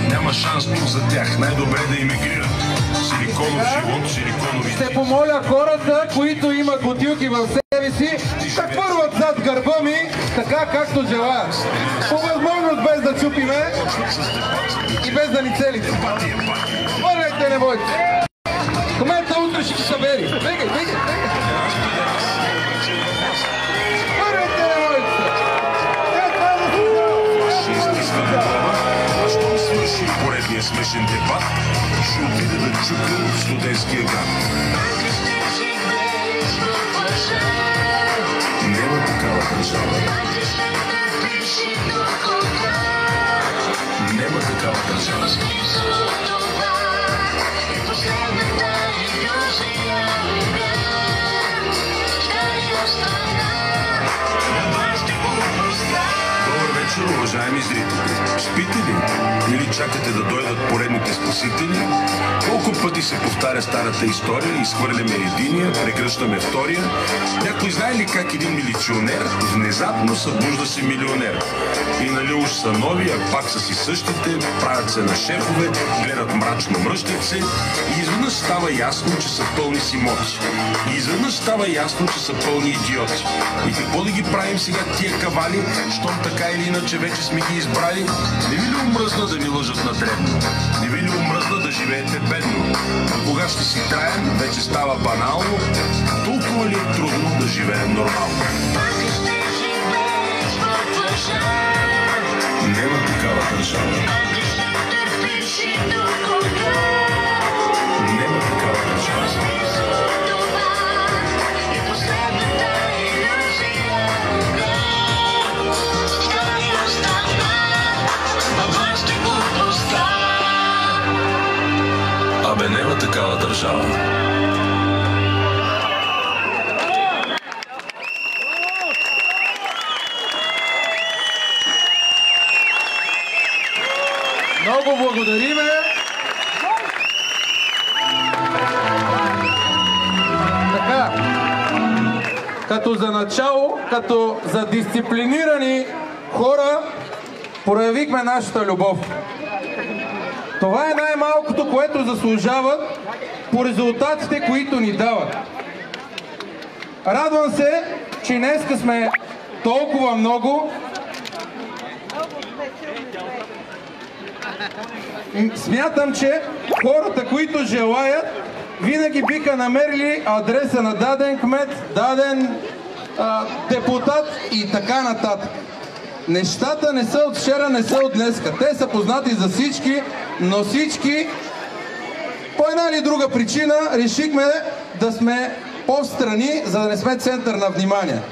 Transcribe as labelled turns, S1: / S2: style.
S1: Няма шанс тук за тях. Най-добре да емигрират. Силиконов живот, силиконови...
S2: Ще помоля хората, които имат бутилки в себе си, да хвърлят зад гърба ми, така както желаят. По възможност без да чупиме и без да ни целите. Хвърляйте, не бойте. В момента утре ще ги събери. Бегай, бегай, бегай. Хвърляйте, не бойте.
S1: Щом свърши поредния смешен дебат, ще отида да чупя от студентския град. Няма такава държава. Няма такава държава. Уважаеми зрители, спите ли? Или чакате да дойдат поредните спасители? Колко пъти се повтаря старата история, изхвърляме единия, прегръщаме втория? Някой знае ли как един милиционер внезапно събужда се милионер? И нали уж са нови, а пак са си същите, правят се на шефове, гледат мрачно, мръщат се и изведнъж става ясно, че са пълни с имоти. И изведнъж става ясно, че са пълни идиоти. И какво да ги правим сега тия кавали, щом така или иначе вече сме ги избрали? Не ви ли омръзна да ви лъжат на дребно? Не ви ли омръзна да живеете бедно? А кога ще си траем, вече става банално. Толкова ли е трудно да живеем нормално? Няма такава държава. Няма такава държава. Абе, няма такава държава.
S2: Много благодариме. Така, като за начало, като за дисциплинирани хора, проявихме нашата любов. Това е най-малкото, което заслужават по резултатите, които ни дават. Радвам се, че днеска сме толкова много. Смятам, че хората, които желаят, винаги биха намерили адреса на даден кмет, даден депутат и така нататък. Нещата не са от вчера, не са от днеска. Те са познати за всички, но всички по една или друга причина решихме да сме по-встрани, за да не сме център на внимание.